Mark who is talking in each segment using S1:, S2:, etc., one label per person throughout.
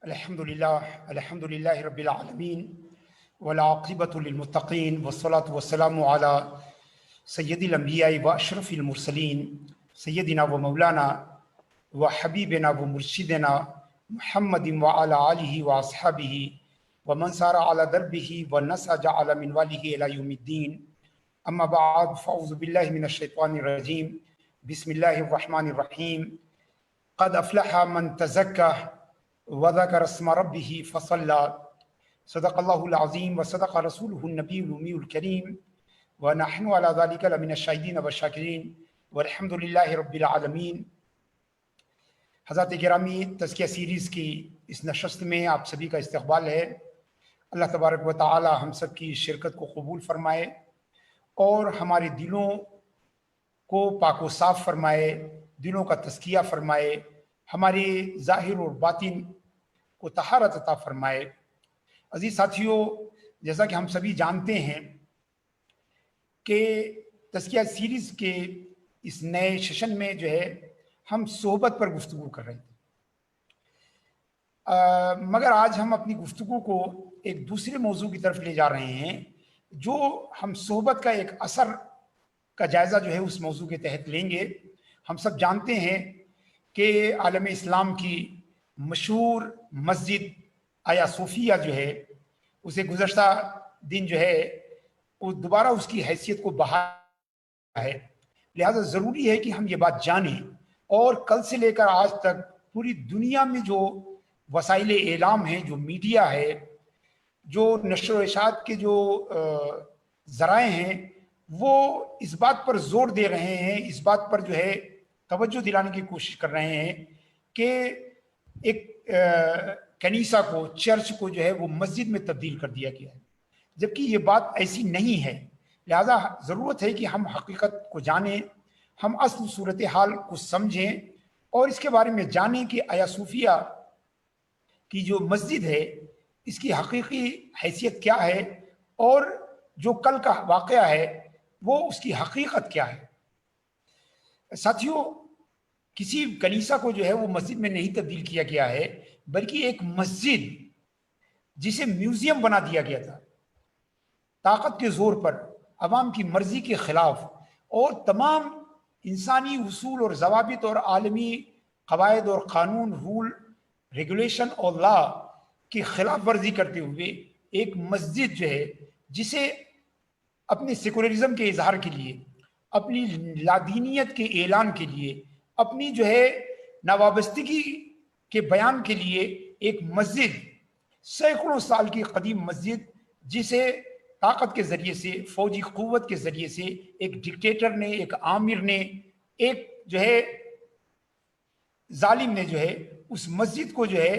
S1: الحمد للہ رب العالمین والعاقبۃ للمتقین والصلاۃ والسلام علی سید الانبیاء و اشرف المرسلین سیدنا و مولانا و حبیبنا و مرشدنا محمد وعلی آلہ و اصحابہ ومن سار علی دربہ ونسج علی منوالہ الی یوم الدین. اما بعد فاعوذ باللہ من الشیطان الرجیم. بسم اللہ الرحمن الرحیم. قد افلح من تزکى وذكر اسم ربه فصلى. صدق الله العظيم وصدق رسوله النبي الأمي الكريم ونحن على ذلك لمن الشاهدين والشاكرين والحمد لله رب العالمين. حضرات گرامی، تزکیہ سیریز کی اس نشست میں آپ سبھی کا استقبال ہے. اللہ تبارک و تعالی ہم سب کی شرکت کو قبول فرمائے اور ہمارے دلوں کو پاک و صاف فرمائے، دلوں کا تزکیہ فرمائے، ہمارے ظاہر اور باطن کو طہارت عطا فرمائے. عزیز ساتھیوں، جیسا کہ ہم سبھی جانتے ہیں کہ تزکیہ سیریز کے اس نئے سیشن میں جو ہے ہم صحبت پر گفتگو کر رہے ہیں، مگر آج ہم اپنی گفتگو کو ایک دوسرے موضوع کی طرف لے جا رہے ہیں، جو ہم صحبت کا ایک اثر کا جائزہ جو ہے اس موضوع کے تحت لیں گے. ہم سب جانتے ہیں کہ عالم اسلام کی مشہور مسجد آیا صوفیہ جو ہے اسے گزشتہ دن جو ہے وہ دوبارہ اس کی حیثیت کو بحال ہے. لہذا ضروری ہے کہ ہم یہ بات جانیں، اور کل سے لے کر آج تک پوری دنیا میں جو وسائل اعلام ہیں، جو میڈیا ہے، جو نشر و اشاعت کے جو ذرائع ہیں، وہ اس بات پر زور دے رہے ہیں، اس بات پر جو ہے توجہ دلانے کی کوشش کر رہے ہیں کہ ایک کنیسہ کو، چرچ کو جو ہے وہ مسجد میں تبدیل کر دیا گیا ہے، جبکہ یہ بات ایسی نہیں ہے. لہذا ضرورت ہے کہ ہم حقیقت کو جانیں، ہم اصل صورتحال کو سمجھیں اور اس کے بارے میں جانیں کہ آیا صوفیہ کی جو مسجد ہے اس کی حقیقی حیثیت کیا ہے، اور جو کل کا واقعہ ہے وہ اس کی حقیقت کیا ہے. ساتھیوں، کسی کنیسہ کو جو ہے وہ مسجد میں نہیں تبدیل کیا گیا ہے، بلکہ ایک مسجد جسے میوزیم بنا دیا گیا تھا، طاقت کے زور پر، عوام کی مرضی کے خلاف اور تمام انسانی اصول اور ضوابط اور عالمی قواعد اور قانون، رول، ریگولیشن اور لا کی خلاف ورزی کرتے ہوئے ایک مسجد جو ہے جسے اپنے سیکولرزم کے اظہار کے لیے، اپنی لادینیت کے اعلان کے لیے، اپنی جو ہے ناوابستگی کے بیان کے لیے ایک مسجد، سینکڑوں سال کی قدیم مسجد، جسے طاقت کے ذریعے سے، فوجی قوت کے ذریعے سے ایک ڈکٹیٹر نے، ایک آمر نے، ایک جو ہے ظالم نے جو ہے اس مسجد کو جو ہے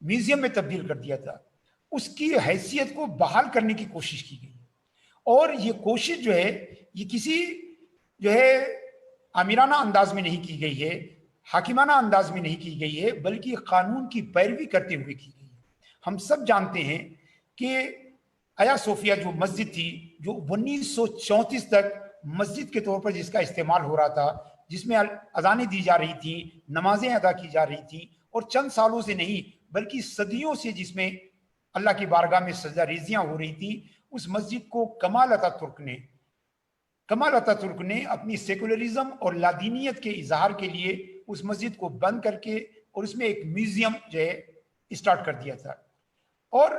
S1: میوزیم میں تبدیل کر دیا تھا. اس کی حیثیت کو بحال کرنے کی کوشش کی گئی، اور یہ کوشش جو ہے یہ کسی جو ہے آمرانہ انداز میں نہیں کی گئی ہے، حاکمانہ انداز میں نہیں کی گئی ہے، بلکہ قانون کی پیروی کرتے ہوئے کی گئی ہے. ہم سب جانتے ہیں کہ آیا صوفیہ جو مسجد تھی، جو 1934 تک مسجد کے طور پر جس کا استعمال ہو رہا تھا، جس میں اذانیں دی جا رہی تھیں، نمازیں ادا کی جا رہی تھیں، اور چند سالوں سے نہیں بلکہ صدیوں سے جس میں اللہ کی بارگاہ میں سجدہ ریزیاں ہو رہی تھیں، اس مسجد کو کمال اتاترک نے اپنی سیکولرزم اور لادینیت کے اظہار کے لیے اس مسجد کو بند کر کے اور اس میں ایک میوزیم جو ہے اسٹارٹ کر دیا تھا. اور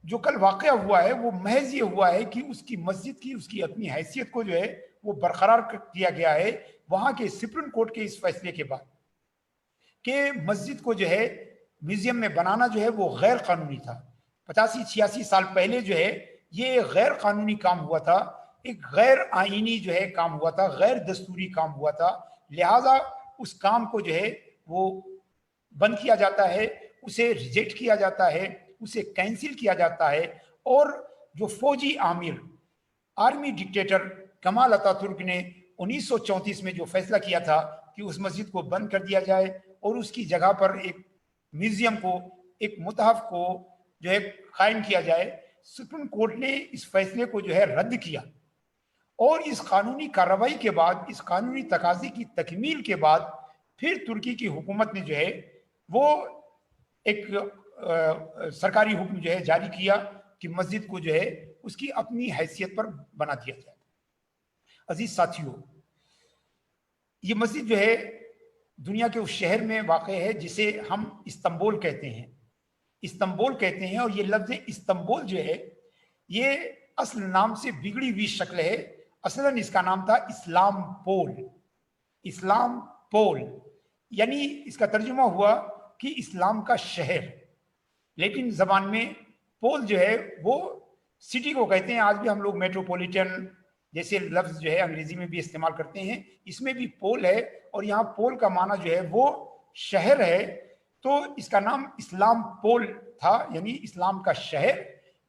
S1: جو کل واقعہ ہوا ہے وہ محض یہ ہوا ہے کہ اس کی مسجد کی، اس کی اپنی حیثیت کو جو ہے وہ برقرار کیا گیا ہے وہاں کے سپریم کورٹ کے اس فیصلے کے بعد کہ مسجد کو جو ہے میوزیم میں بنانا جو ہے وہ غیر قانونی تھا. 85-86 سال پہلے جو ہے یہ غیر قانونی کام ہوا تھا، ایک غیر آئینی جو ہے کام ہوا تھا، غیر دستوری کام ہوا تھا. لہٰذا اس کام کو جو ہے وہ بند کیا جاتا ہے، اسے ریجیکٹ کیا جاتا ہے، اسے کینسل کیا جاتا ہے. اور جو فوجی آمر، آرمی ڈکٹیٹر کمال اتاترک نے 1934 میں جو فیصلہ کیا تھا کہ اس مسجد کو بند کر دیا جائے اور اس کی جگہ پر ایک میوزیم کو، ایک متحف کو جو ہے قائم کیا جائے، سپریم کورٹ نے اس فیصلے کو جو ہے رد کیا. اور اس قانونی کارروائی کے بعد، اس قانونی تقاضے کی تکمیل کے بعد، پھر ترکی کی حکومت نے جو ہے وہ ایک سرکاری حکم جو ہے جاری کیا کہ مسجد کو جو ہے اس کی اپنی حیثیت پر بنا دیا جائے۔ عزیز ساتھیوں، یہ مسجد جو ہے دنیا کے اس شہر میں واقع ہے جسے ہم استنبول کہتے ہیں، استنبول کہتے ہیں، اور یہ لفظ استنبول جو ہے یہ اصل نام سے بگڑی ہوئی شکل ہے۔ اصلاً اس کا نام تھا اسلام پول، اسلام پول، یعنی اس کا ترجمہ ہوا کہ اسلام کا شہر، لیکن زبان میں پول جو ہے وہ سٹی کو کہتے ہیں۔ آج بھی ہم لوگ میٹروپولیٹن جیسے لفظ جو ہے انگریزی میں بھی استعمال کرتے ہیں، اس میں بھی پول ہے، اور یہاں پول کا معنی جو ہے وہ شہر ہے، تو اس کا نام اسلام پول تھا، یعنی اسلام کا شہر،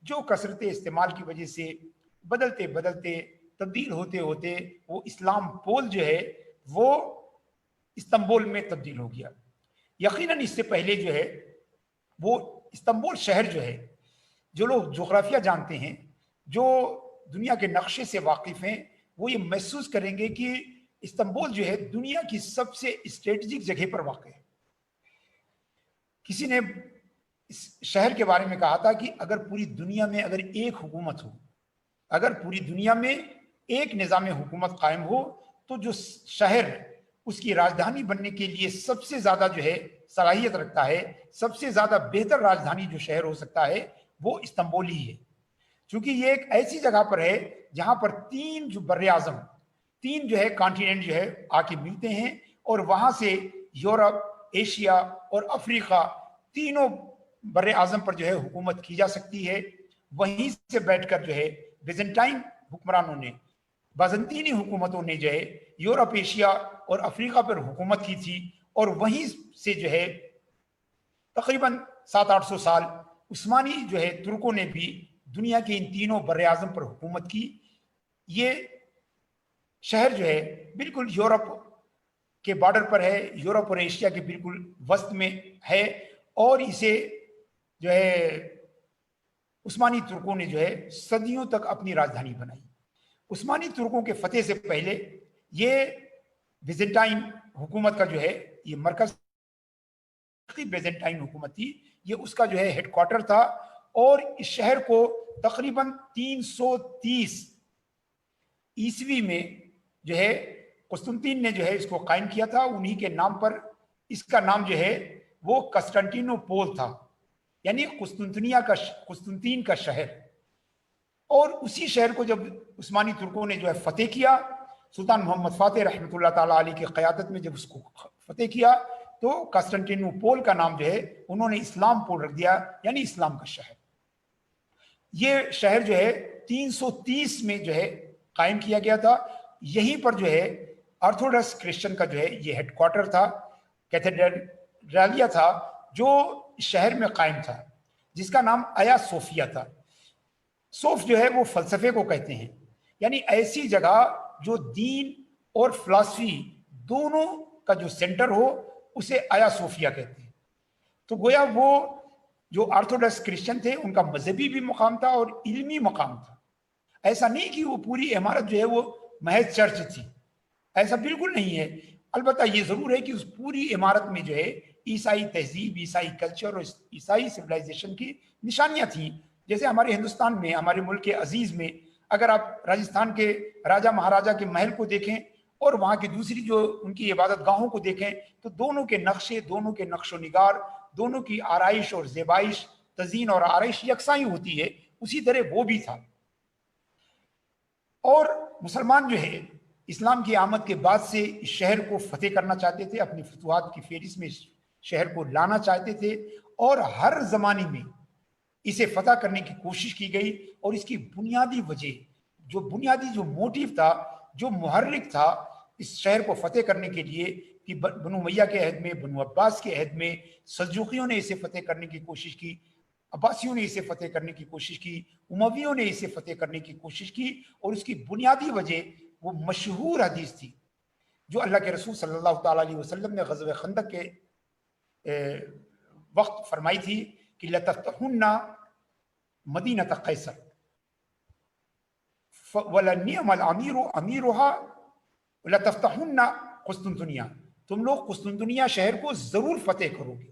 S1: جو کثرت استعمال کی وجہ سے بدلتے بدلتے تبدیل ہوتے ہوتے وہ اسلام پول جو ہے وہ استنبول میں تبدیل ہو گیا۔ یقیناً اس سے پہلے جو ہے وہ استنبول شہر جو ہے، جو لوگ جغرافیہ جانتے ہیں، جو دنیا کے نقشے سے واقف ہیں، وہ یہ محسوس کریں گے کہ استنبول جو ہے دنیا کی سب سے اسٹریٹجک جگہ پر واقع ہے۔ کسی نے اس شہر کے بارے میں کہا تھا کہ اگر پوری دنیا میں اگر ایک حکومت ہو، اگر پوری دنیا میں ایک نظام حکومت قائم ہو، تو جو شہر اس کی راجدھانی بننے کے لیے سب سے زیادہ جو ہے صلاحیت رکھتا ہے، سب سے زیادہ بہتر راجدھانی جو شہر ہو سکتا ہے وہ استنبول ہی ہے، چونکہ یہ ایک ایسی جگہ پر ہے جہاں پر تین جو بر اعظم، تین جو ہے کانٹیننٹ جو ہے آ کے ملتے ہیں، اور وہاں سے یورپ، ایشیا اور افریقہ تینوں بر اعظم پر جو ہے حکومت کی جا سکتی ہے۔ وہیں سے بیٹھ کر جو ہے بیزنٹائن حکمرانوں نے، بازنطینی حکومتوں نے جو ہے یورپ، ایشیا اور افریقہ پر حکومت کی تھی، اور وہیں سے جو ہے تقریباً 700-800 سال عثمانی جو ہے ترکوں نے بھی دنیا کے ان تینوں بر اعظم پر حکومت کی۔ یہ شہر جو ہے بالکل یورپ کے بارڈر پر ہے، یورپ اور ایشیا کے بالکل وسط میں ہے، اور اسے جو ہے عثمانی ترکوں نے جو ہے صدیوں تک اپنی راجدھانی بنائی۔ عثمانی ترکوں کے فتح سے پہلے یہ بیزنٹائن حکومت کا جو ہے یہ مرکز بیزنٹائن حکومت تھی، یہ اس کا جو ہے ہیڈ کوارٹر تھا، اور اس شہر کو تقریباً 330 عیسوی میں جو ہے قسطنطین نے جو ہے اس کو قائم کیا تھا۔ انہی کے نام پر اس کا نام جو ہے وہ قسطنطینوپول تھا، یعنی قسطنطین کا شہر۔ اور اسی شہر کو جب عثمانی ترکوں نے جو ہے فتح کیا، سلطان محمد فاتح رحمۃ اللہ تعالیٰ علیہ کی قیادت میں جب اس کو فتح کیا، تو قسطنطینوپول کا نام جو ہے انہوں نے اسلام پول رکھ دیا، یعنی اسلام کا شہر۔ یہ شہر جو ہے 330 میں جو ہے قائم کیا گیا تھا۔ یہیں پر جو ہے آرتھوڈکس کرسچن کا جو ہے یہ ہیڈ کوارٹر تھا، کیتھیڈرالیا تھا، جو شہر میں قائم تھا، جس کا نام آیا صوفیہ تھا۔ صوف جو ہے وہ فلسفے کو کہتے ہیں، یعنی ایسی جگہ جو دین اور فلسفی دونوں کا جو سینٹر ہو، اسے آیا صوفیہ کہتے ہیں۔ تو گویا وہ جو آرتھوڈکس کرسچن تھے ان کا مذہبی بھی مقام تھا اور علمی مقام تھا۔ ایسا نہیں کہ وہ پوری عمارت جو ہے وہ محض چرچ تھی، ایسا بالکل نہیں ہے۔ البتہ یہ ضرور ہے کہ اس پوری عمارت میں جو ہے عیسائی تہذیب، عیسائی کلچر اور عیسائی سویلائزیشن کی نشانیاں تھیں۔ جیسے ہمارے ہندوستان میں، ہمارے ملک عزیز میں، اگر آپ راجستھان کے راجہ مہاراجہ کے محل کو دیکھیں اور وہاں کی دوسری جو ان کی عبادت گاہوں کو دیکھیں، تو دونوں کے نقشے، دونوں کے نقش و نگار، دونوں کی آرائش اور زیبائش، تزئین اور آرائش یکساں ہی ہوتی ہے، اسی طرح وہ بھی تھا۔ اور مسلمان جو ہے اسلام کی آمد کے بعد سے اس شہر کو فتح کرنا چاہتے تھے، اپنی فتوحات کی فہرست میں اس شہر کو لانا چاہتے تھے، اور ہر زمانے میں اسے فتح کرنے کی کوشش کی گئی۔ اور اس کی بنیادی وجہ، جو موٹیو تھا، جو محرک تھا اس شہر کو فتح کرنے کے لیے، کہ بنو امیہ کے عہد میں، بنو عباس کے عہد میں سلجوقیوں نے اسے فتح کرنے کی کوشش کی، عباسیوں نے اسے فتح کرنے کی کوشش کی، امویوں نے اسے فتح کرنے کی کوشش کی، اور اس کی بنیادی وجہ وہ مشہور حدیث تھی جو اللہ کے رسول صلی اللہ تعالیٰ علیہ وسلم نے غزوہ خندق کے وقت فرمائی تھی کہ لَتَفْتَحُنَّ مدینۃ قیصر وَلَنِعْمَ الْأَمِيرُ أَمِيرُهَا لَتَفْتَحُنَّ قسطنطنیہ، تم لوگ قسطنطنیہ شہر کو ضرور فتح کرو گے۔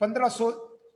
S1: 1500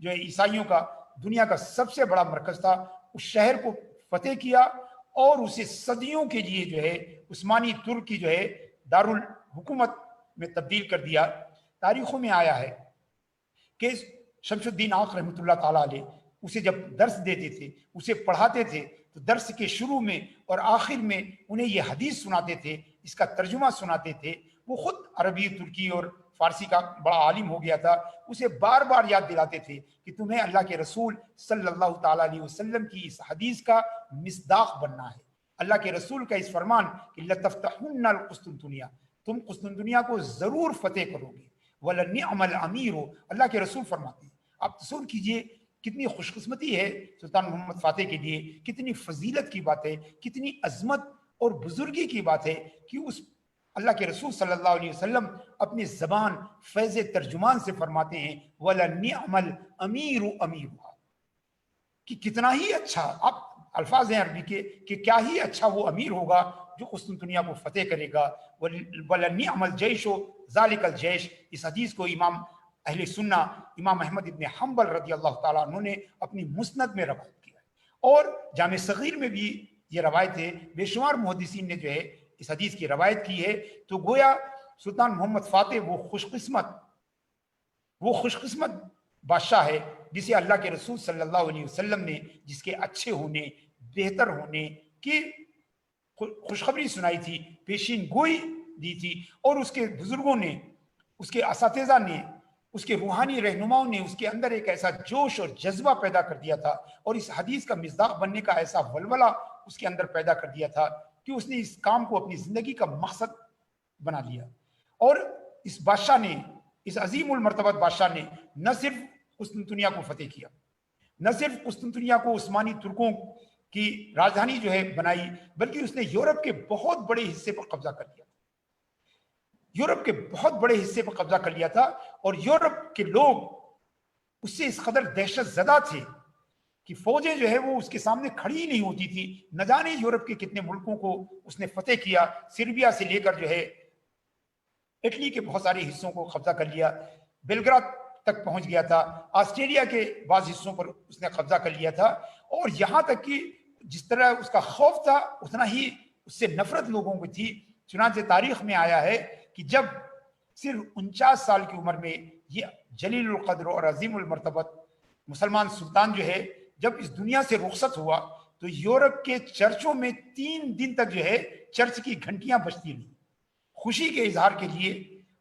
S1: جو ہے عیسائیوں کا دنیا کا سب سے بڑا مرکز تھا، اس شہر کو فتح کیا اور اسے صدیوں کے لیے جو ہے عثمانی ترک کی جو ہے دارالحکومت میں تبدیل کر دیا۔ تاریخوں میں آیا ہے کہ شمس الدین آق رحمۃ اللہ تعالیٰ علیہ اسے جب درس دیتے تھے، اسے پڑھاتے تھے، تو درس کے شروع میں اور آخر میں انہیں یہ حدیث سناتے تھے، اس کا ترجمہ سناتے تھے۔ وہ خود عربی، ترکی اور فارسی کا بڑا عالم ہو گیا تھا، اسے بار بار یاد دلاتے تھے کہ تمہیں اللہ کے رسول صلی اللہ تعالیٰ علیہ وسلم کی اس حدیث کا مصداق بننا ہے۔ اللہ کے رسول کا اس فرمان کہ لَتَفْتَحُنَّ الْقُسْطُنطُنیہ، تم قسطنطنیہ کو ضرور فتح کرو گے، وَلَنِعْمَ الْأَمِيرُ، اللہ کے رسول فرماتے ہیں۔ آپ تصور کیجئے کتنی خوش قسمتی ہے سلطان محمد فاتح کے لیے، کتنی فضیلت کی بات ہے، کتنی عظمت اور بزرگی کی بات ہے کہ اس اللہ کے رسول صلی اللہ علیہ وسلم اپنی زبان فیض ترجمان سے فرماتے ہیں وَلَنِعْمَ الْأَمِيرُ أَمِيرُهَا، کہ کتنا ہی اچھا، آپ الفاظ ہیں عربی کے کہ کیا ہی اچھا وہ امیر ہوگا جو قسطنطنیہ کو فتح کرے گا۔ وَلَنِعْمَ الْجَيْشُ ذَلِكَ الْجَيْشُ، اس حدیث کو امام اہل سنہ امام احمد ابن حنبل رضی اللہ تعالیٰ عنہ نے اپنی مسند میں روایت کیا ہے، اور جامع صغیر میں بھی یہ روایت ہے۔ بے شمار محدثین نے جو ہے اس حدیث کی روایت کی ہے۔ تو گویا سلطان محمد فاتح وہ خوش قسمت بادشاہ ہے جسے اللہ کے رسول صلی اللہ علیہ وسلم نے جس کے اچھے ہونے، بہتر ہونے کی خوشخبری سنائی تھی، پیشین گوئی دی تھی، اور اس کے بزرگوں نے، اس کے اساتذہ نے، اس کے روحانی رہنماؤں نے اس کے اندر ایک ایسا جوش اور جذبہ پیدا کر دیا تھا، اور اس حدیث کا مصداق بننے کا ایسا ولولہ اس کے اندر پیدا کر دیا تھا کہ اس نے اس کام کو اپنی زندگی کا مقصد بنا لیا۔ اور اس بادشاہ نے، اس عظیم المرتبت بادشاہ نے نہ صرف قسطنطنیہ کو فتح کیا، نہ صرف قسطنطنیہ کو عثمانی ترکوں کی راجدھانی جو ہے بنائی، بلکہ اس نے یورپ کے بہت بڑے حصے پر قبضہ کر لیا، یورپ کے بہت بڑے حصے پر قبضہ کر لیا تھا، اور یورپ کے لوگ اس سے اس قدر دہشت زدہ تھے کہ فوجیں جو ہے وہ اس کے سامنے کھڑی نہیں ہوتی تھی۔ نہ جانے یورپ کے کتنے ملکوں کو اس نے فتح کیا، سربیا سے لے کر جو ہے اٹلی کے بہت سارے حصوں کو قبضہ کر لیا، بیلگراد تک پہنچ گیا تھا، آسٹریلیا کے بعض حصوں پر اس نے قبضہ کر لیا تھا، اور یہاں تک کہ جس طرح اس کا خوف تھا اتنا ہی اس سے نفرت لوگوں کو تھی۔ چنانچہ تاریخ میں آیا ہے کہ جب صرف 49 سال کی عمر میں یہ جلیل القدر اور عظیم المرتبت مسلمان سلطان جو ہے جب اس دنیا سے رخصت ہوا، تو یورپ کے چرچوں میں 3 دن تک جو ہے چرچ کی گھنٹیاں بجتی رہیں، خوشی کے اظہار کے لیے،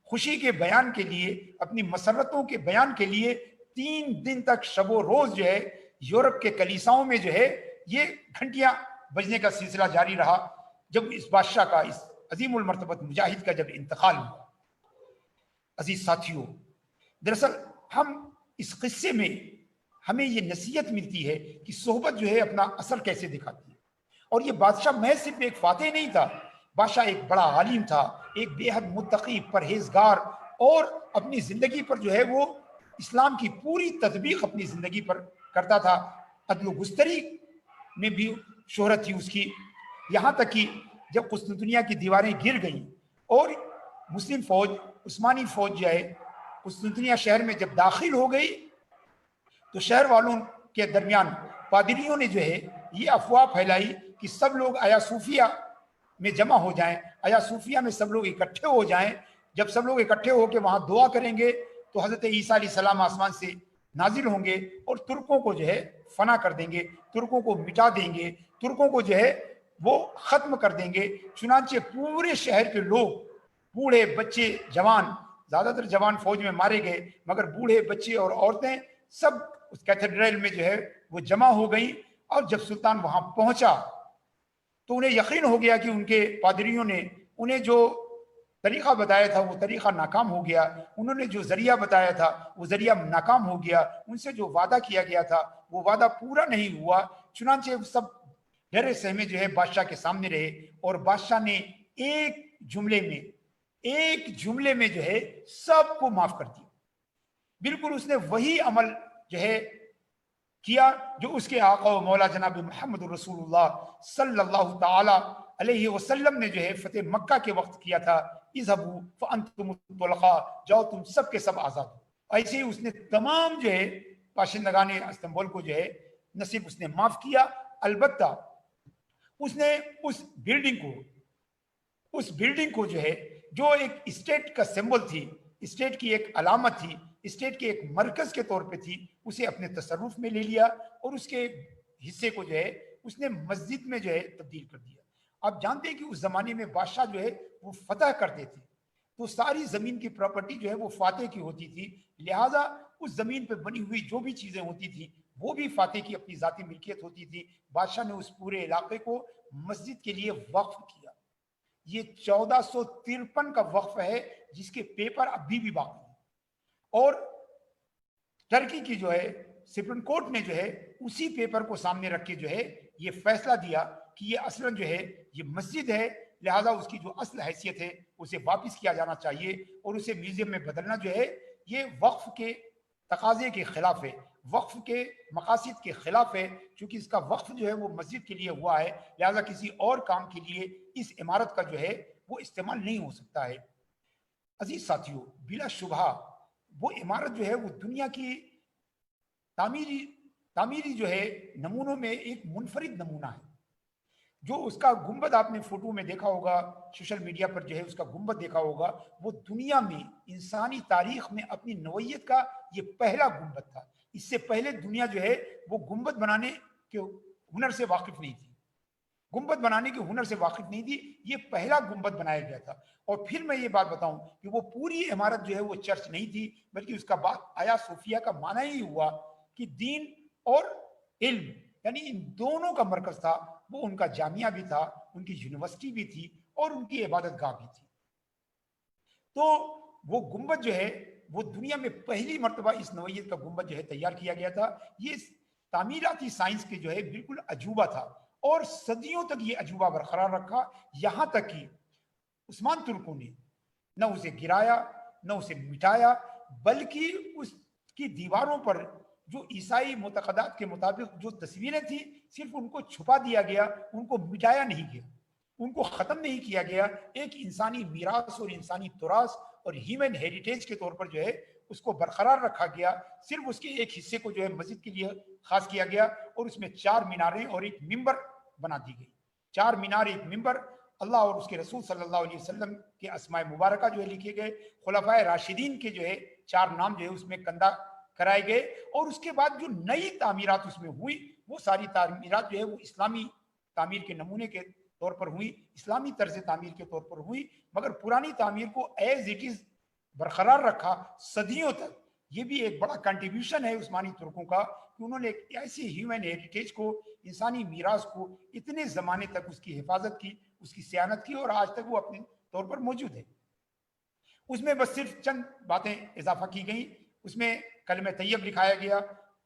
S1: خوشی کے بیان کے لیے، اپنی مسرتوں کے بیان کے لیے 3 دن تک شب و روز جو ہے یورپ کے کلیساؤں میں جو ہے یہ گھنٹیاں بجنے کا سلسلہ جاری رہا۔ جب اس بادشاہ کا، اس عظیم المرتبت مجاہد کا جب انتقال ہوا، عزیز ساتھیوں، دراصل ہم اس قصے میں ہمیں یہ نصیحت ملتی ہے کہ صحبت جو ہے اپنا اثر کیسے دکھاتی ہے۔ اور یہ بادشاہ محض صرف ایک فاتح نہیں تھا، بادشاہ ایک بڑا عالم تھا، ایک بے حد متقی، پرہیزگار، اور اپنی زندگی پر جو ہے وہ اسلام کی پوری تطبیق اپنی زندگی پر کرتا تھا۔ عدل و گستری میں بھی شہرت تھی اس کی، یہاں تک کہ جب قسطنطنیہ کی دیواریں گر گئیں اور مسلم فوج، عثمانی فوج جو ہے قسطنطنیہ شہر میں جب داخل ہو گئی، تو شہر والوں کے درمیان پادریوں نے جو ہے یہ افواہ پھیلائی کہ سب لوگ آیا صوفیہ میں جمع ہو جائیں، آیا صوفیہ میں سب لوگ اکٹھے ہو جائیں۔ جب سب لوگ اکٹھے ہو کے وہاں دعا کریں گے تو حضرت عیسیٰ علیہ السلام آسمان سے نازل ہوں گے اور ترکوں کو جو ہے فنا کر دیں گے، ترکوں کو مٹا دیں گے، ترکوں کو جو ہے وہ ختم کر دیں گے۔ چنانچہ پورے شہر کے لوگ، بوڑھے بچے جوان، زیادہ تر جوان فوج میں مارے گئے، مگر بوڑھے بچے اور عورتیں سب اس کیتھیڈرل میں جو ہے وہ جمع ہو گئی۔ اور جب سلطان وہاں پہنچا تو انہیں یقین ہو گیا کہ ان کے پادریوں نے انہیں جو طریقہ بتایا تھا وہ طریقہ ناکام ہو گیا، انہوں نے جو ذریعہ بتایا تھا وہ ذریعہ ناکام ہو گیا، ان سے جو وعدہ کیا گیا تھا وہ وعدہ پورا نہیں ہوا۔ چنانچہ سب ڈرے سہمے جو ہے بادشاہ کے سامنے رہے، اور بادشاہ نے ایک جملے میں جو ہے سب کو معاف کر دیا۔ بالکل اس نے وہی عمل جو ہے کیا جو اس کے آقا و مولا جناب محمد رسول اللہ صلی اللہ تعالی علیہ وسلم نے جو ہے فتح مکہ کے وقت کیا تھا، اذهبوا فانتم الطلقاء، جاؤ تم سب کے سب آزاد ہو۔ ایسے ہی اس نے تمام جو ہے باشندگان استنبول کو جو ہے نہ صرف اس نے معاف کیا، البتہ اس نے اس بلڈنگ کو جو ہے جو ایک اسٹیٹ کا سمبل تھی، اسٹیٹ کی ایک علامت تھی، اسٹیٹ کے ایک مرکز کے طور پہ تھی، اسے اپنے تصرف میں لے لیا اور اس کے حصے کو جو ہے اس نے مسجد میں جو ہے تبدیل کر دیا۔ آپ جانتے ہیں کہ اس زمانے میں بادشاہ جو ہے وہ فتح کرتے تھے تو ساری زمین کی پراپرٹی جو ہے وہ فاتح کی ہوتی تھی، لہٰذا اس زمین پہ بنی ہوئی جو بھی چیزیں ہوتی تھی وہ بھی فاتح کی اپنی ذاتی ملکیت ہوتی تھی۔ بادشاہ نے اس پورے علاقے کو مسجد کے لیے وقف کیا۔ یہ 1453 کا وقف ہے جس کے پیپر ابھی بھی باقی ہیں، اور ٹرکی کی جو ہے سپریم کورٹ نے جو ہے اسی پیپر کو سامنے رکھ کے جو ہے یہ فیصلہ دیا کہ یہ اصلاً جو ہے یہ مسجد ہے، لہٰذا اس کی جو اصل حیثیت ہے اسے واپس کیا جانا چاہیے اور اسے میوزیم میں بدلنا جو ہے یہ وقف کے تقاضے کے خلاف ہے، وقف کے مقاصد کے خلاف ہے۔ چونکہ اس کا وقف جو ہے وہ مسجد کے لیے ہوا ہے، لہٰذا کسی اور کام کے لیے اس عمارت کا جو ہے وہ استعمال نہیں ہو سکتا ہے۔ عزیز ساتھیوں، بلا شبہ وہ عمارت جو ہے وہ دنیا کی تعمیری جو ہے نمونوں میں ایک منفرد نمونہ ہے۔ جو اس کا گنبد آپ نے فوٹو میں دیکھا ہوگا، سوشل میڈیا پر جو ہے اس کا گنبد دیکھا ہوگا، وہ دنیا میں انسانی تاریخ میں اپنی نوعیت کا یہ پہلا گنبد تھا۔ اس سے پہلے دنیا جو ہے وہ گنبد بنانے کے ہنر سے واقف نہیں تھی، گنبد بنانے کے ہنر سے واقف نہیں تھی، یہ پہلا گنبد بنایا گیا تھا۔ اور پھر میں یہ بات بتاؤں کہ وہ پوری عمارت جو ہے وہ چرچ نہیں تھی، بلکہ اس کا بات آیا صوفیہ کا معنی ہی ہوا کہ دین اور علم، یعنی ان دونوں کا مرکز تھا۔ وہ ان کا جامعہ بھی تھا، ان کی یونیورسٹی بھی تھی اور ان کی عبادت گاہ بھی تھی۔ تو وہ گنبد جو ہے وہ دنیا میں پہلی مرتبہ اس نوعیت کا گنبد جو ہے تیار کیا گیا تھا۔ یہ تعمیراتی سائنس کے جو ہے بالکل عجوبہ تھا اور صدیوں تک یہ عجوبہ برقرار رکھا، یہاں تک کہ عثمان ترکوں نے نہ اسے گرایا نہ اسے مٹایا، بلکہ اس کی دیواروں پر جو عیسائی معتقدات کے مطابق جو تصویریں تھیں صرف ان کو چھپا دیا گیا، ان کو مٹایا نہیں گیا، ان کو ختم نہیں کیا گیا۔ ایک انسانی میراث اور انسانی تراث اور ہیومن ہیریٹیج کے طور پر جو ہے اس کو برقرار رکھا گیا۔ صرف اس کے ایک حصے کو جو ہے مسجد کے لیے خاص کیا گیا اور اس میں 4 میناریں اور ایک ممبر بنا دی گئی۔ 4 مینار، ایک ممبر، اللہ اور اس کے رسول صلی اللہ علیہ وسلم کے اسماء مبارکہ جو ہے لکھے گئے، خلفائے راشدین کے جو ہے 4 نام جو ہے اس میں کندہ کرائے گئے، اور اس کے بعد جو نئی تعمیرات اس میں ہوئی وہ ساری تعمیرات جو ہے وہ اسلامی تعمیر کے نمونے کے طور پر ہوئی، اسلامی طرز تعمیر کے طور پر ہوئی، مگر پرانی تعمیر کو ایز اٹ از برقرار رکھا صدیوں تک۔ یہ بھی ایک بڑا کنٹریبیوشن ہے عثمانی ترکوں کا کہ انہوں نے ایک ایسی ہیومن ہیریٹیج کو، انسانی میراث کو اتنے زمانے تک اس کی حفاظت کی، اس کی صیانت کی، اور آج تک وہ اپنے طور پر موجود ہے۔ اس میں بس صرف چند باتیں اضافہ کی گئیں، اس میں کلمہ طیب لکھایا گیا،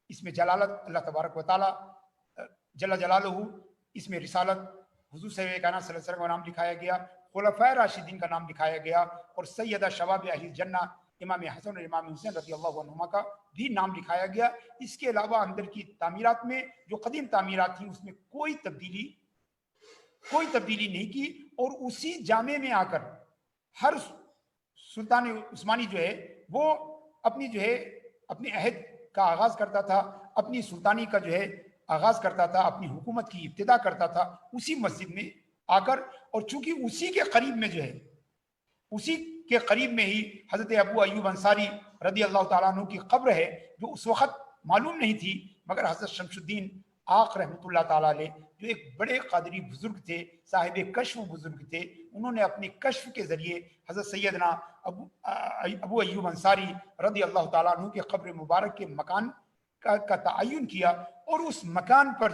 S1: اس میں جلالت اللہ تبارک و تعالی جل جلالہ، اس میں رسالت حضور صلی اللہ علیہ وسلم کا نام لکھایا گیا، خلفائے راشدین کا نام لکھایا گیا، اور سیدہ شباب اہل جنہ امام حسن اور امام حسین رضی اللہ عنہما کا بھی نام لکھایا گیا۔ اس کے علاوہ اندر کی تعمیرات میں جو قدیم تعمیرات تھیں اس میں کوئی تبدیلی نہیں کی، اور اسی جامع میں آ کر ہر سلطان عثمانی جو ہے وہ اپنے عہد کا آغاز کرتا تھا، اپنی سلطانی کا جو ہے آغاز کرتا تھا، اپنی حکومت کی ابتدا کرتا تھا اسی مسجد میں آ کر۔ اور چونکہ اسی کے قریب میں جو ہے، اسی کے قریب میں ہی حضرت ابو ایوب انصاری رضی اللہ تعالیٰ عنہ کی قبر ہے، جو اس وقت معلوم نہیں تھی، مگر حضرت شمس الدین آق رحمۃ اللہ تعالیٰ علیہ جو ایک بڑے قادری بزرگ تھے، صاحب کشف بزرگ تھے، انہوں نے اپنی کشف کے ذریعے حضرت سیدنا ابو ایوب انصاری رضی اللہ تعالیٰ عنہ کے قبر مبارک کے مکان کا تعین کیا، اور اس مکان پر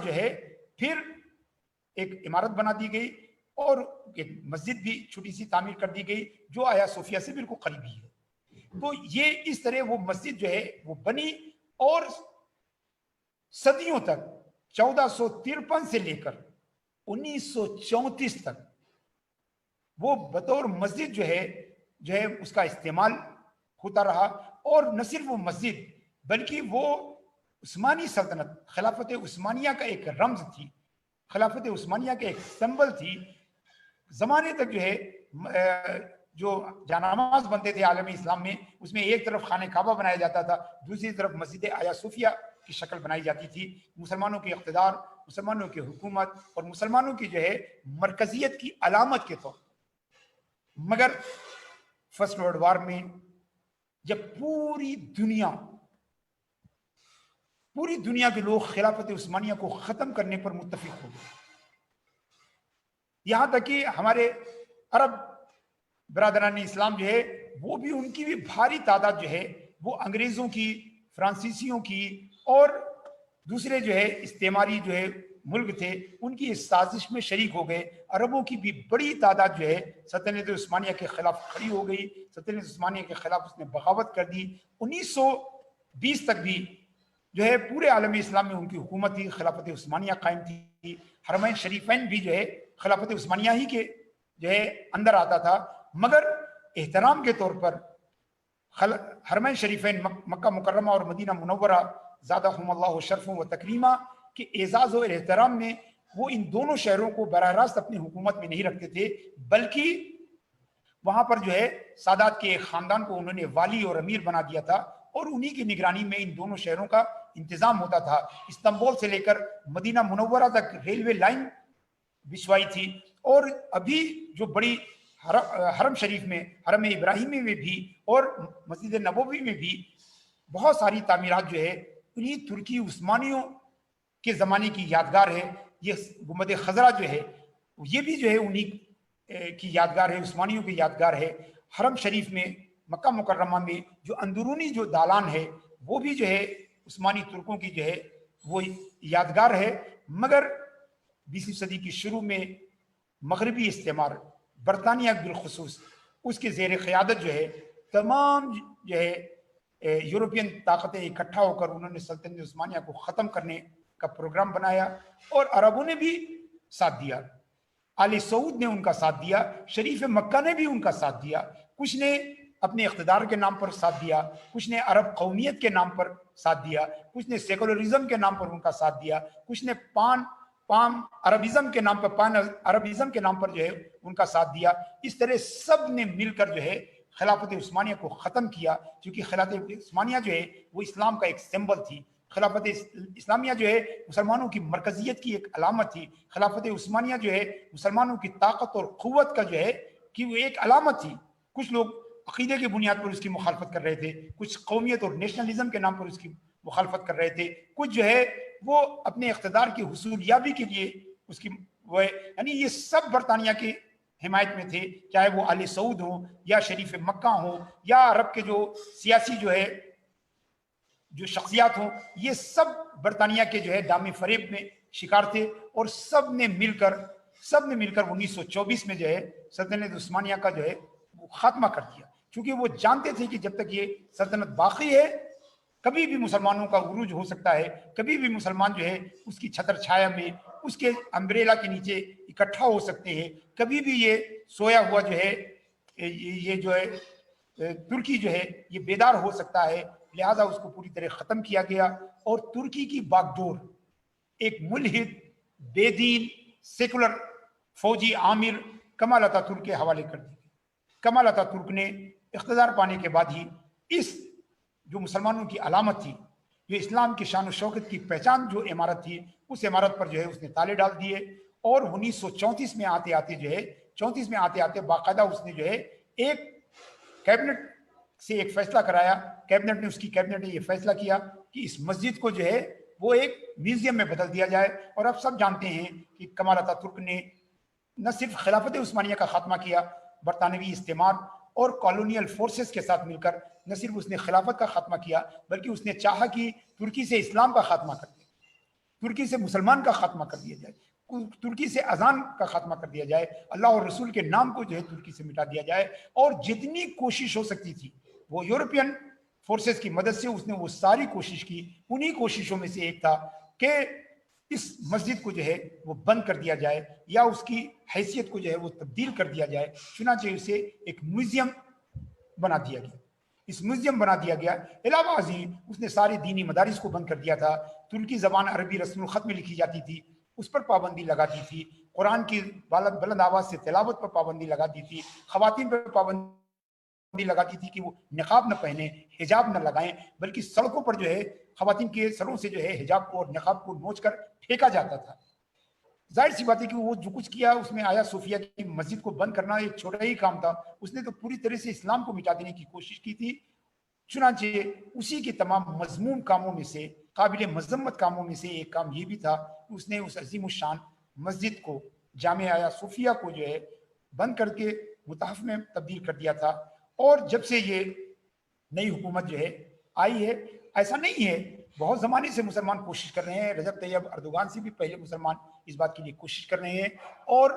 S1: جو ہے پھر ایک عمارت بنا دی گئی اور ایک مسجد بھی چھوٹی سی تعمیر کر دی گئی جو آیا صوفیہ سے بالکل قریبی ہے۔ تو یہ اس طرح وہ مسجد جو ہے وہ بنی، اور صدیوں تک 1453 سے لے کر 1934 تک وہ بطور مسجد جو ہے اس کا استعمال ہوتا رہا۔ اور نہ صرف وہ مسجد بلکہ وہ عثمانی سلطنت، خلافت عثمانیہ کا ایک رمز تھی، خلافت عثمانیہ کا ایک سمبل تھی۔ زمانے تک جو ہے جو جانماز بنتے تھے عالم اسلام میں، اس میں ایک طرف خانہ کعبہ بنایا جاتا تھا، دوسری طرف مسجد آیا صوفیہ کی شکل بنائی جاتی تھی، مسلمانوں کے اقتدار، مسلمانوں کی حکومت اور مسلمانوں کی جو ہے مرکزیت کی علامت کے طور. مگر فرسٹ ورلڈ وار میں جب پوری دنیا کے لوگ خلافت عثمانیہ کو ختم کرنے پر متفق ہو گئے، یہاں تک کہ ہمارے عرب برادران اسلام جو ہے وہ بھی، ان کی بھی بھاری تعداد جو ہے وہ انگریزوں کی، فرانسیسیوں کی اور دوسرے جو ہے استعماری جو ہے ملک تھے ان کی اس سازش میں شریک ہو گئے. عربوں کی بھی بڑی تعداد جو ہے سلطنت عثمانیہ کے خلاف کھڑی ہو گئی، سلطنت عثمانیہ کے خلاف اس نے بغاوت کر دی. 1920 تک بھی جو ہے پورے عالم اسلام میں ان کی حکومت تھی، خلافت عثمانیہ قائم تھی. حرمین شریفین بھی جو ہے خلافت عثمانیہ ہی کے جو ہے اندر آتا تھا. مگر احترام کے طور پر حرمین شریفین مکہ مکرمہ اور مدینہ منورہ زادہم اللہ شرف و تکریمہ کے اعزاز و احترام میں وہ ان دونوں شہروں کو براہ راست اپنی حکومت میں نہیں رکھتے تھے، بلکہ وہاں پر جو ہے سادات کے ایک خاندان کو انہوں نے والی اور امیر بنا دیا تھا اور انہی کی نگرانی میں ان دونوں شہروں کا انتظام ہوتا تھا. استنبول سے لے کر مدینہ منورہ تک ریلوے لائن بچھوائی تھی، اور ابھی جو بڑی حرم شریف میں، حرم ابراہیمی میں بھی اور مسجد نبوی میں بھی بہت ساری تعمیرات جو ہے انہی ترکی عثمانیوں کے زمانے کی یادگار ہے. یہ گنبد خضرا جو ہے یہ بھی جو ہے انہی کی یادگار ہے، عثمانیوں کی یادگار ہے. حرم شریف میں مکہ مکرمہ میں جو اندرونی جو دالان ہے وہ بھی جو ہے عثمانی ترکوں کی جو ہے وہ یادگار ہے. مگر 20ویں صدی کی شروع میں مغربی استعمار، برطانیہ بالخصوص، اس کے زیر قیادت جو ہے تمام جو ہے یورپین طاقتیں اکٹھا ہو کر انہوں نے سلطنت عثمانیہ کو ختم کرنے کا پروگرام بنایا، اور عربوں نے بھی ساتھ دیا. آل سعود نے ان کا ساتھ دیا، شریف مکہ نے بھی ان کا ساتھ دیا. کچھ نے اپنے اقتدار کے نام پر ساتھ دیا، کچھ نے عرب قومیت کے نام پر ساتھ دیا، کچھ نے سیکولرزم کے نام پر ان کا ساتھ دیا، کچھ نے پان عربزم کے نام پر جو ہے ان کا ساتھ دیا. اس طرح سب نے مل کر جو ہے خلافت عثمانیہ کو ختم کیا، کیونکہ خلافت عثمانیہ جو ہے وہ اسلام کا ایک سمبل تھی. خلافت اسلامیہ جو ہے مسلمانوں کی مرکزیت کی ایک علامت تھی. خلافت عثمانیہ جو ہے مسلمانوں کی طاقت اور قوت کا جو ہے کہ وہ ایک علامت تھی. کچھ لوگ عقیدے کی بنیاد پر اس کی مخالفت کر رہے تھے، کچھ قومیت اور نیشنلزم کے نام پر اس کی مخالفت کر رہے تھے، کچھ جو ہے وہ اپنے اقتدار کی حصولیابی کے لیے اس کی وہ یعنی یہ سب برطانیہ کی حمایت میں تھے، چاہے وہ آل سعود ہوں یا شریف مکہ ہوں یا عرب کے جو سیاسی جو ہے جو شخصیات ہوں، یہ سب برطانیہ کے جو ہے دام فریب میں شکار تھے. اور سب نے مل کر 1924 میں جو ہے سلطنت عثمانیہ کا جو ہے وہ خاتمہ کر دیا، کیونکہ وہ جانتے تھے کہ جب تک یہ سلطنت باقی ہے کبھی بھی مسلمانوں کا عروج ہو سکتا ہے، کبھی بھی مسلمان جو ہے اس کی چھتر چھایا میں، اس کے امبریلا کے نیچے اکٹھا ہو سکتے ہیں، کبھی بھی یہ سویا ہوا جو ہے یہ جو ہے ترکی جو ہے یہ بیدار ہو سکتا ہے. لہذا اس کو پوری طرح ختم کیا گیا، اور ترکی کی باغ ڈور ایک ملحد، بے دین، سیکولر فوجی عامر کمال اتا ترک کے حوالے کر دی. کمال اتا ترک نے اقتدار پانے کے بعد ہی اس جو مسلمانوں کی علامت تھی، جو اسلام کی شان و شوکت کی پہچان جو عمارت تھی، اس عمارت پر جو ہے اس نے تالے ڈال دیے. اور 1934 میں آتے آتے باقاعدہ اس نے جو ہے ایک کیبنٹ سے ایک فیصلہ کرایا. کیبنٹ نے یہ فیصلہ کیا کہ اس مسجد کو جو ہے وہ ایک میوزیم میں بدل دیا جائے. اور اب سب جانتے ہیں کہ کمال اتا ترک نے نہ صرف خلافت عثمانیہ کا خاتمہ کیا، برطانوی استعمار اور کالونیل فورسز کے ساتھ مل کر نہ صرف اس نے خلافت کا خاتمہ کیا، بلکہ اس نے چاہا کہ ترکی سے اسلام کا خاتمہ کر دیا، ترکی سے مسلمان کا خاتمہ کر دیا جائے، ترکی سے اذان کا خاتمہ کر دیا جائے، اللہ اور رسول کے نام کو جو ہے ترکی سے مٹا دیا جائے. اور جتنی کوشش ہو سکتی تھی وہ یورپین فورسز کی مدد سے اس نے وہ ساری کوشش کی. انہی کوششوں میں سے ایک تھا کہ اس مسجد کو جو ہے وہ بند کر دیا جائے یا اس کی حیثیت کو جو ہے وہ تبدیل کر دیا جائے. چنانچہ اسے ایک میوزیم بنا دیا گیا. علاوہ ازیں اس نے سارے دینی مدارس کو بند کر دیا تھا. ترکی زبان عربی رسم الخط میں لکھی جاتی تھی، اس پر پابندی لگا دی تھی، قرآن کی بلند آواز سے تلاوت پر پابندی لگا دی تھی، خواتین پر پابندی لگا دی تھی کہ وہ نقاب نہ پہنیں، حجاب نہ لگائیں، بلکہ سڑکوں پر جو ہے خواتین کے سروں سے جو ہے حجاب کو اور نقاب کو نوچ کر پھینکا جاتا تھا۔ ظاہر سی بات ہے کہ وہ جو کچھ کیا اس میں آیا صوفیہ کی مسجد کو بند کرنا ایک چھوٹا ہی کام تھا، اس نے تو پوری طرح سے اسلام کو مٹا دینے کی کوشش کی تھی۔ چنانچہ اسی کے تمام مذموم کاموں میں سے، قابل مذمت کاموں میں سے ایک کام یہ بھی تھا کہ اس نے اس عظیم الشان مسجد کو، جامع آیا صوفیہ کو جو ہے بند کر کے متحف میں تبدیل کر دیا تھا۔ اور جب سے یہ نئی حکومت جو ہے آئی ہے، ایسا نہیں ہے، بہت زمانے سے مسلمان کوشش کر رہے ہیں، رجب طیب اردوغان سے بھی پہلے مسلمان اس بات کے لیے کوشش کر رہے ہیں، اور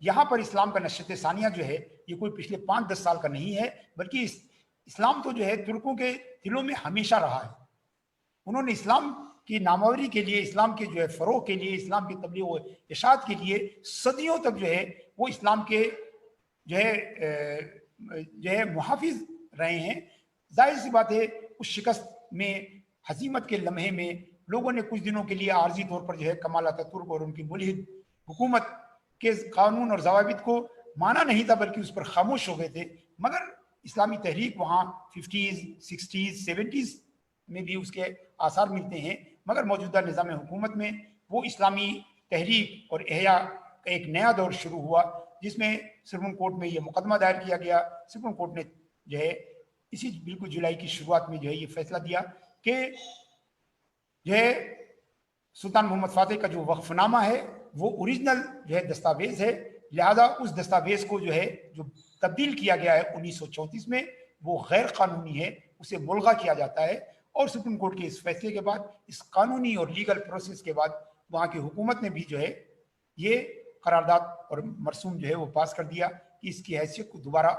S1: یہاں پر اسلام کا نشت ثانیہ جو ہے یہ کوئی پچھلے 5-10 سال کا نہیں ہے، بلکہ اسلام تو جو ہے ترکوں کے دلوں میں ہمیشہ رہا ہے۔ انہوں نے اسلام کی ناموری کے لیے، اسلام کے جو ہے فروغ کے لیے، اسلام کی تبلیغ و اشاعت کے لیے صدیوں تک جو ہے وہ اسلام کے جو ہے محافظ رہے ہیں۔ ظاہر سی بات ہے اس شکست میں، ہزیمت کے لمحے میں، لوگوں نے کچھ دنوں کے لیے عارضی طور پر جو ہے کمال اتاتورک اور ان کی ملحد حکومت کے قانون اور ضوابط کو مانا نہیں تھا، بلکہ اس پر خاموش ہو گئے تھے، مگر اسلامی تحریک وہاں 50s 60s 70s میں بھی اس کے آثار ملتے ہیں، مگر موجودہ نظام حکومت میں وہ اسلامی تحریک اور احیاء کا ایک نیا دور شروع ہوا، جس میں سپریم کورٹ میں یہ مقدمہ دائر کیا گیا۔ سپریم کورٹ نے جو ہے اسی بالکل جولائی کی شروعات میں جو ہے یہ فیصلہ دیا کہ جو ہے سلطان محمد فاتح کا جو وقف نامہ ہے وہ اوریجنل جو ہے دستاویز ہے، لہذا اس دستاویز کو جو ہے جو تبدیل کیا گیا ہے 1934 میں وہ غیر قانونی ہے، اسے ملغا کیا جاتا ہے۔ اور سپریم کورٹ کے اس فیصلے کے بعد، اس قانونی اور لیگل پروسیس کے بعد، وہاں کی حکومت نے بھی جو ہے یہ قرارداد اور مرسوم جو ہے وہ پاس کر دیا کہ اس کی حیثیت کو دوبارہ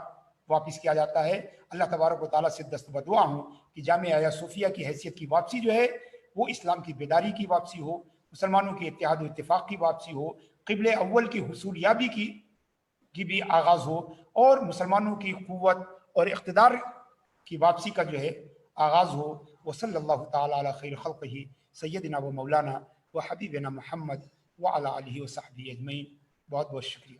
S1: واپس کیا جاتا ہے۔ اللہ تبارک و تعالیٰ سے دست بدعا ہوں کہ جامع آیا صوفیہ کی حیثیت کی واپسی جو ہے وہ اسلام کی بیداری کی واپسی ہو، مسلمانوں کے اتحاد و اتفاق کی واپسی ہو، قبل اول کی حصول یابی کی بھی آغاز ہو، اور مسلمانوں کی قوت اور اقتدار کی واپسی کا جو ہے آغاز ہو۔ وصلی اللہ تعالیٰ علی خیر خلقہ سیدنا و مولانا و حبیبنا محمد وعلی آلہ و صحبہ اجمعین۔ بہت بہت شکریہ۔